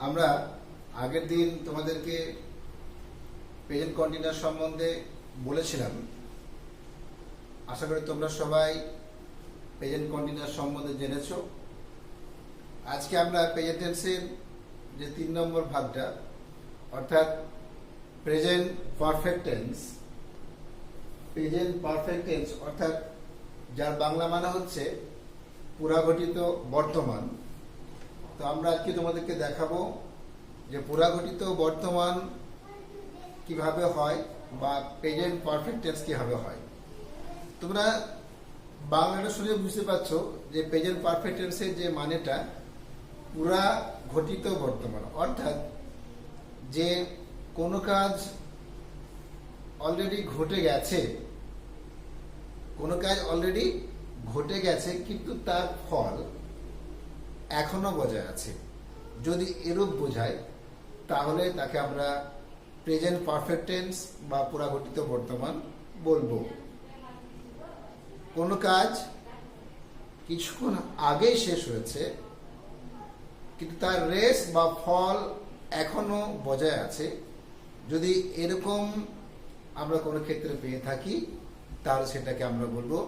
আমরা আগের দিন তোমাদেরকে প্রেজেন্ট কন্টিনিউয়াস সম্বন্ধে বলেছিলাম। আশা করি তোমরা সবাই প্রেজেন্ট কন্টিনিউয়াস সম্বন্ধে জেনেছো। আজকে আমরা প্রেজেন্ট টেন্সের যে 3 নম্বর ভাগটা অর্থাৎ present perfect tense, present perfect tense অর্থাৎ যার বাংলা মানে হচ্ছে পুরাঘটিত বর্তমান। তো আমরা আজকে তোমাদেরকে দেখাবো যে পুরাঘটিত বর্তমান কিভাবে হয় বা প্রেজেন্ট পারফেক্ট টেন্স কিভাবে হয়। তোমরা বাংলাটা শুনে বুঝতে পারছো যে প্রেজেন্ট পারফেক্ট টেন্সের যে মানেটা পুরা ঘটিত বর্তমান, অর্থাৎ যে কোনো কাজ অলরেডি ঘটে গেছে, কোনো কাজ অলরেডি ঘটে গেছে কিন্তু তার ফল এখনো বজায় আছে। যদি এরূপ বোঝায় তাহলে তাকে আমরা প্রেজেন্ট পারফেক্ট টেন্স বা পুরাঘটিত বর্তমান বলবো। কোনো কাজ কিছুক্ষণ আগেই শেষ হয়েছে কিন্তু তার রেস বা ফল এখনো বজায় আছে, যদি এরকম আমরা কোনো ক্ষেত্রে পেয়ে থাকি তাহলে সেটাকে আমরা বলবো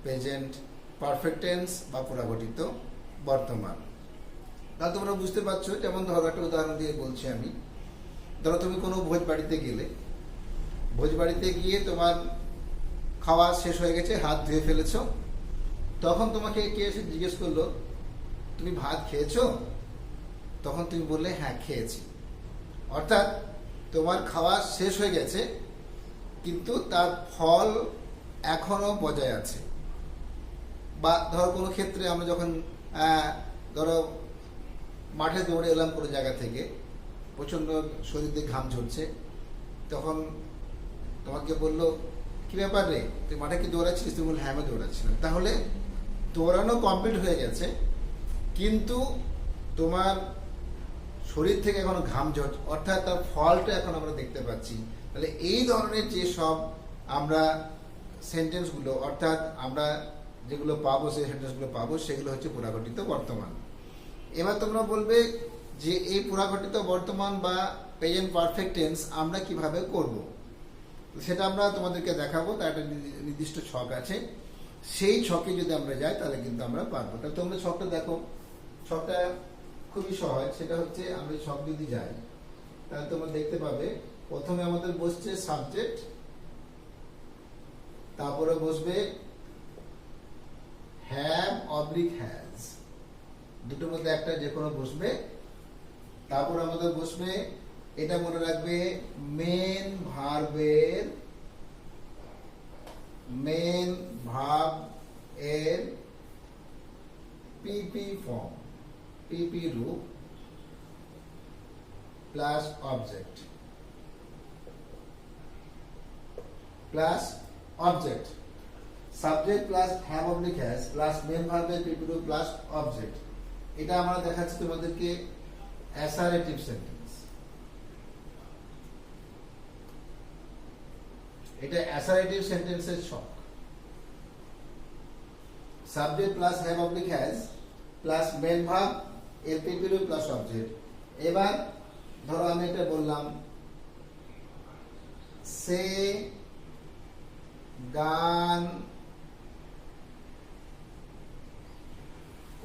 প্রেজেন্ট পারফেক্ট টেন্স বা পুরাঘটিত বর্তমান। তাহলে তোমরা বুঝতে পারছো, যেমন ধরো একটা উদাহরণ দিয়ে বলছি আমি। ধরো তুমি কোনো ভোজ বাড়িতে গেলে, ভোজ বাড়িতে গিয়ে তোমার খাওয়া শেষ হয়ে গেছে, হাত ধুয়ে ফেলেছো, তখন তোমাকে কে এসে জিজ্ঞেস করলো তুমি ভাত খেয়েছো? তখন তুমি বললে হ্যাঁ খেয়েছি। অর্থাৎ তোমার খাওয়া শেষ হয়ে গেছে কিন্তু তার ফল এখনো বজায় আছে। বা ধরো কোনো ক্ষেত্রে আমরা যখন ধরো মাঠে দৌড়ে এলাম কোনো জায়গা থেকে, প্রচণ্ড শরীর দিয়ে ঘাম ঝরছে, তখন তোমাকে বললো কি ব্যাপার রে, তুই মাঠে কি দৌড়াচ্ছিস? তুমি বললে হ্যাঁ আমি দৌড়াচ্ছিলাম। তাহলে দৌড়ানো কমপ্লিট হয়ে গেছে কিন্তু তোমার শরীর থেকে এখনো ঘাম ঝরছে, অর্থাৎ তার ফলটা এখন আমরা দেখতে পাচ্ছি। তাহলে এই ধরনের যে সব আমরা সেন্টেন্সগুলো অর্থাৎ আমরা যেগুলো পাবো, সেই সেন্টেন্সগুলো পাবো, সেগুলো হচ্ছে পুরাঘটিত বর্তমান। এবার তোমরা বলবে যে এই পুরাঘটিত বর্তমান বা প্রেজেন্ট পারফেক্ট টেন্স আমরা কিভাবে করব, সেটা আমরা তোমাদেরকে দেখাবো। তার একটা নির্দিষ্ট ছক আছে, সেই ছকে যদি আমরা যাই তাহলে কিন্তু আমরা পারবো। তাহলে তোমরা ছকটা দেখো, ছকটা খুবই সহজ। সেটা হচ্ছে আমরা ছক যদি যাই তাহলে তোমরা দেখতে পাবে প্রথমে আমাদের বসছে সাবজেক্ট, তারপরে বসবে হ্যাভ অবলিক হ্যাজ, দুটোর মধ্যে একটা যে কোনো বসবে। তারপর আমাদের বসবে, এটা মনে রাখবে, মেন ভার্ব এর পিপি ফর্ম, পিপি রূপ plus object, subject plus have অবলিক হ্যাজ প্লাস মেন ভার্বের পিপি রূপ প্লাস অবজেক্ট। এটা আমরা দেখাচ্ছি তোমাদেরকে অ্যাসারেটিভ সেন্টেন্স। এটা অ্যাসারেটিভ সেন্টেন্সের ছক। সাবজেক্ট প্লাস হ্যাভ অবলিক হ্যাজ প্লাস মেন ভার্ব এর পিপি রূপ প্লাস অবজেক্ট। এবার ধরো আমি এটা বললাম, সে গান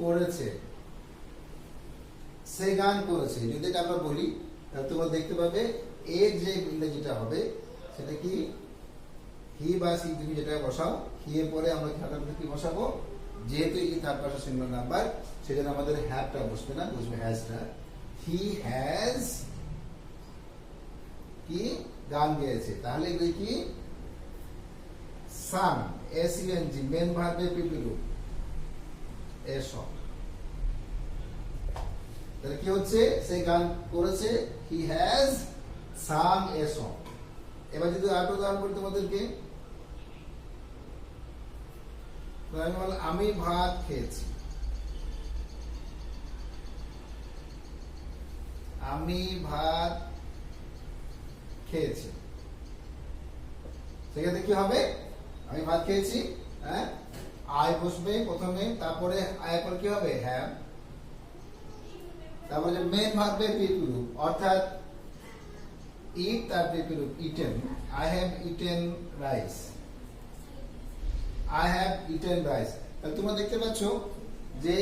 করেছে, সে গান করেছে। যদি এটা আমরা বলি তাহলে তোমরা দেখতে পাবে এর যে ইংরেজিটা হবে সেটা কি হি বা সি, তুমি যেটা বসাও, হি এর পরে আমরা কি বসাবো, যেহেতু এই থার্ড পারসন সিঙ্গুলার নাম্বার সেজন্য আমাদের হ্যাভটা বসবে না, বসবে হ্যাজটা। হি হ্যাজ কি গান গেয়েছে, তাহলে এগুলো কি সাং, এসইএনজি, মেন ভার্বের পিপি রূপ এ সং। তাহলে কি হচ্ছে, সে গান করেছে, he has Tsang a song. এবার যদি আরেকটা উদাহরণ বলি তোমাদেরকে, আমি বললাম আমি ভাত খেয়েছি, আমি ভাত খেয়েছি। সেক্ষেত্রে কি হবে, আমি ভাত খেয়েছি, হ্যাঁ আই বসবে প্রথমে, তারপরে আয়ের পর কি হবে হ্যাভ, তারপর যে মেন ভার্বের পিপি রূপ, অর্থাৎ ইট তার পিপি রূপ eaten. I have eaten rice, I have eaten rice. তাহলে তোমরা দেখতে পাচ্ছ যে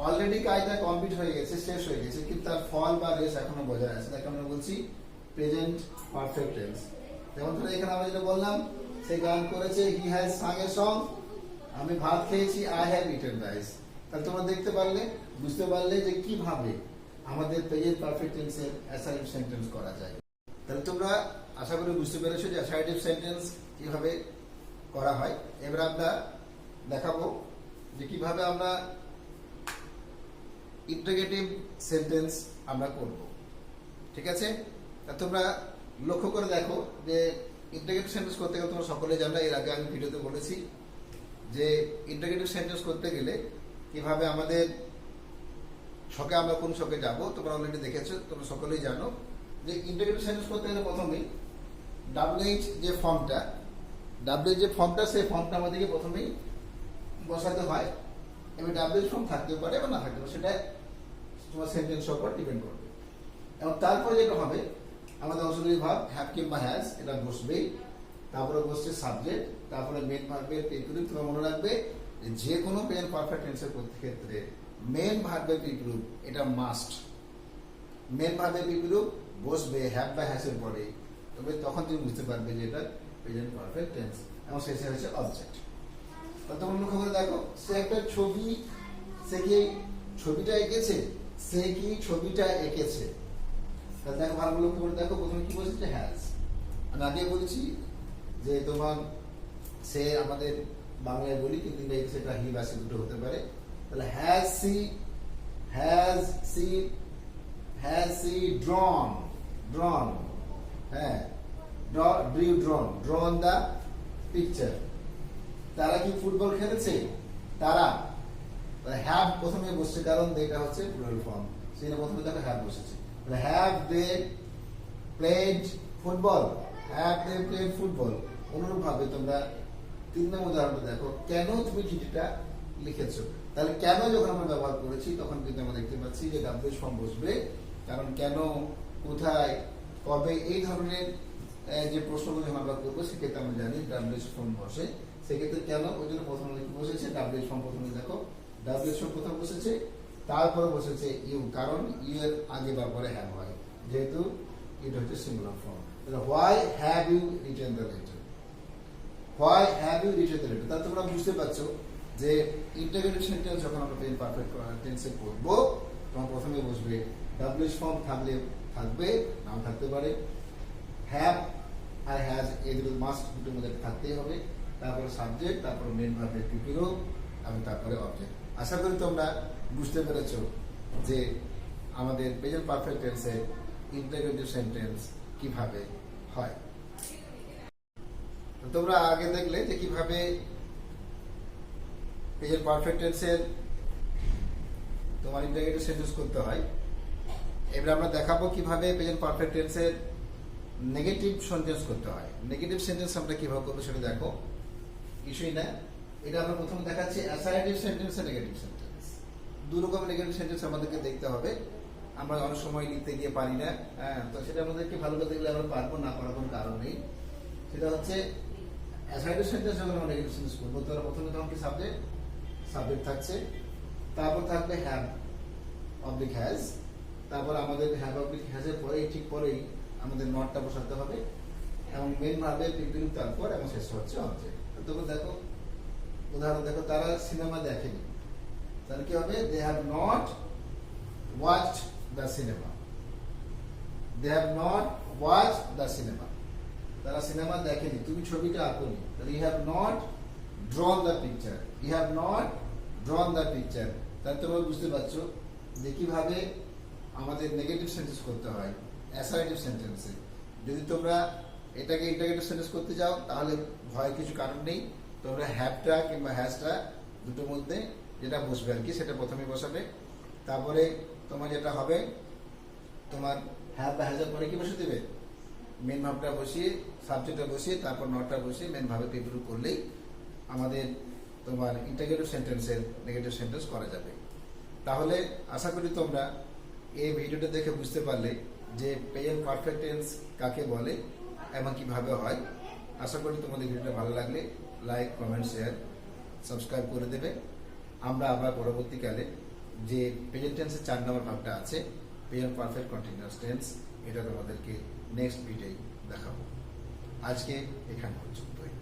অলরেডি কাজটা কমপ্লিট হয়ে গেছে, শেষ হয়ে গেছে, কিন্তু তার ফল বা রেস এখনো বজায় আছে। তাকে আমরা বলছি প্রেজেন্ট পারফেক্ট টেন্স। যেমন ধরো এখানে আমরা যেটা বললাম, সে গান করেছে, he has Tsang a song. আমি ভাত খেয়েছি, আই হ্যাভ ইটেন রাইস। তাহলে তোমরা দেখতে পারলে, বুঝতে পারলে যে কিভাবে আমাদের প্রেজেন্ট পারফেক্ট টেন্সের অ্যাসার্টিভ সেন্টেন্স করা যায়। তাহলে তোমরা আশা করি বুঝতে পেরেছো যে অ্যাসার্টিভ সেন্টেন্স কিভাবে করা হয়। এবার আমরা দেখাবো যে কিভাবে আমরা ইন্টারোগেটিভ সেন্টেন্স আমরা করব। ঠিক আছে? তা তোমরা লক্ষ্য করে দেখো যে ইন্টারোগেটিভ সেন্টেন্স করতে গেলে তোমরা সকলে জানো, এর আগে আমি ভিডিওতে বলেছি যে ইন্টারোগেটিভ সেন্টেন্স করতে গেলে কিভাবে আমাদের ছকে আমরা কোন ছকে যাব, তোমরা অলরেডি দেখেছো, তোমরা সকলেই জানো যে ইন্টারোগেটিভ সেন্টেন্স করতে গেলে প্রথমে ডাব্লিউএইচ যে ফর্মটা সেই ফর্মটা আমাদেরকে প্রথমেই বসাতে হয়। এবার ডাব্লিউএইচ ফর্ম থাকতে পারে বা না থাকতে পারে, সেটা তোমার সেন্টেন্সের উপর ডিপেন্ড করবে। এবং তারপরে যেটা হবে, আমাদের অক্সিলারি ভার্ব হ্যাভ কিংবা হ্যাজ এটা বসবেই, তারপরে বসছে সাবজেক্ট, তারপরে মেন ভার্বের পিপি রূপ। তোমরা মনে রাখবে যে কোনো প্রেজেন্ট পারফেক্ট টেন্সের ক্ষেত্রে মেন ভার্বের পিপি রূপ এটা মাস্ট। মেন ভার্বের পিপি রূপ বসবে হ্যাভ বা হ্যাজ এর পরে, তবে তখন তুমি বুঝতে পারবে যে এটা প্রেজেন্ট পারফেক্ট টেন্স। এবং শেষে হচ্ছে অবজেক্ট। তোমরা লক্ষ্য করে দেখো, সে একটা ছবি, সে কি ছবিটা এঁকেছে, সে কি ছবিটা এঁকেছে। তাহলে দেখো, ভালো লক্ষ্য করে দেখো, প্রথমে কি বলছে, হ্যাজ। আমি আগে বলেছি যে তোমার সে আমাদের বাংলায় বলি, কিন্তু সেটা হি বা সি দুটো হতে পারে। তাহলে হ্যাজ সি ড্রন, হ্যাঁ, ড্রন দা পিকচার। তারা কি ফুটবল খেলেছে, তারা। হ্যাভ প্রথমে বসছে, কারণ এটা হচ্ছে প্লুরাল ফর্ম, সেটা প্রথমে দেখো হ্যাভ বসেছে। হ্যাভ দে প্লেড ফুটবল, অনুরূপ ভাবে তোমরা 3 নম্বর উদাহরণটা দেখো, কেন তুমি চিঠিটা লিখেছো। তাহলে কেন যখন আমরা ব্যবহার করেছি, তখন কিন্তু আমরা দেখতে পাচ্ছি যে ডাব্লিউএইচ ফর্ম বসবে, কারণ কেন, কোথায়, কবে, এই ধরনের যে প্রশ্নগুলো যখন আমরা করবো, সেক্ষেত্রে আমরা জানি ডাব্লিউএইচ ফর্ম বসে। সেক্ষেত্রে কেন, ওই জন্য প্রথমে কি বসেছে, ডাব্লিউএইচ ফর্ম প্রথমে দেখো, ডাব্লিউএইচ ফর্ম প্রথমে বসেছে, তারপরে বসেছে ইউ, কারণ ইউ এর আগে বা পরে হ্যাভ হয়, যেহেতু এটা হচ্ছে singular form. Why have you written the letter, তাহলে তোমরা বুঝতে পারছো যে ইন্টারোগেটিভ সেন্টেন্স যখন আমরা প্রেজেন্ট পারফেক্ট টেন্সে করব, তখন প্রথমে বসবে ডাব্লিউএইচ ফর্ম, থাকবে, নাও থাকতে পারে, হ্যাভ আর হ্যাজ এই দুটো মাস্ট, দুটোর মধ্যে থাকতেই হবে। তারপরে সাবজেক্ট, তারপরে মেন ভার্বের পিপি রূপ, এবং তারপরে অবজেক্ট। আশা করি তোমরা বুঝতে পেরেছো যে আমাদের প্রেজেন্ট পারফেক্ট টেন্সে ইন্টারোগেটিভ সেন্টেন্স কিভাবে হয়। তোমরা আগে দেখলে যে কিভাবে প্রেজেন্ট পারফেক্ট টেন্সের তোমার ইন্টারোগেটিভ সেন্টেন্স করতে হয়। এবার আমরা দেখাবো কিভাবে প্রেজেন্ট পারফেক্ট টেন্সের নেগেটিভ সেন্টেন্স করতে হয়। নেগেটিভ সেন্টেন্স আমরা কিভাবে করবো সেটা দেখো, কিছুই না, এটা আমরা প্রথমে দেখাচ্ছি অ্যাসার্টিভ সেন্টেন্স আর নেগেটিভ সেন্টেন্স। 2 রকমের নেগেটিভ সেন্টেন্স আমাদেরকে দেখতে হবে। আমরা অনেক সময় লিখতে গিয়ে পারি না, তো সেটা আমাদেরকে ভালো করে দেখলে আমরা পারবো, না পারার কোনো কারণ নেই। সেটা হচ্ছে অ্যাসার্টিভ সেন্টেন্স যখন আমরা নেগেটিভ সেন্টেন্স করবো, তাহলে প্রথমে তখন কি সাবজেক্ট থাকছে, তারপর থাকবে হ্যাভ অবলিক হ্যাজ, তারপর আমাদের হ্যাভ অবলিক হ্যাজের পরেই ঠিক পরেই আমাদের নটটা বসাতে হবে, এবং মেন ভার্বের পিপি রূপ তারপর, এবং শেষ হচ্ছে অবজেক্ট। তোমরা দেখো, উদাহরণ দেখো, তারা সিনেমা দেখেনি, তাহলে কি হবে, they have not watched the cinema, তারা সিনেমা দেখেনি, তুমি ছবিটা আঁকোনি, তাহলে you have not drawn the picture. তাহলে তোমরা বুঝতে পারছো যে কিভাবে আমাদের নেগেটিভ সেন্টেন্স করতে হয় অ্যাসার্টিভ সেন্টেন্সে। যদি তোমরা এটাকে ইন্টারোগেটিভ সেন্টেন্স করতে যাও, তাহলে ভয়ের কিছু কারণ নেই। তোমরা হ্যাভটা কিংবা হ্যাজটা দুটোর মধ্যে যেটা বসবে আর কি, সেটা প্রথমে বসাবে। তারপরে তোমার যেটা হবে, তোমার হ্যাভ বা হ্যাজের পরে কি বসে দেবে, মেন ভাবটা বসিয়ে, সাবজেক্টটা বসিয়ে, তারপর নটটা বসিয়ে মেন ভাবে পিপি রূপ করলেই আমাদের তোমার ইন্টারোগেটিভ সেন্টেন্সের নেগেটিভ সেন্টেন্স করা যাবে। তাহলে আশা করি তোমরা এই ভিডিওটা দেখে বুঝতে পারলে যে প্রেজেন্ট পারফেক্ট টেন্স কাকে বলে এবং কিভাবে হয়। আশা করি তোমাদের ভিডিওটা ভালো লাগলে লাইক, কমেন্ট, শেয়ার, সাবস্ক্রাইব করে দেবে। আমরা আবার পরবর্তীকালে যে প্রেজেন্ট টেন্সের 4 নম্বর ভাগটা আছে, প্রেজেন্ট পারফেক্ট কন্টিনিউয়াস টেন্স, এটা তোমাদেরকে নেক্সট ভিডিওয় দেখাবো। আজকে এখান পর্যন্তই।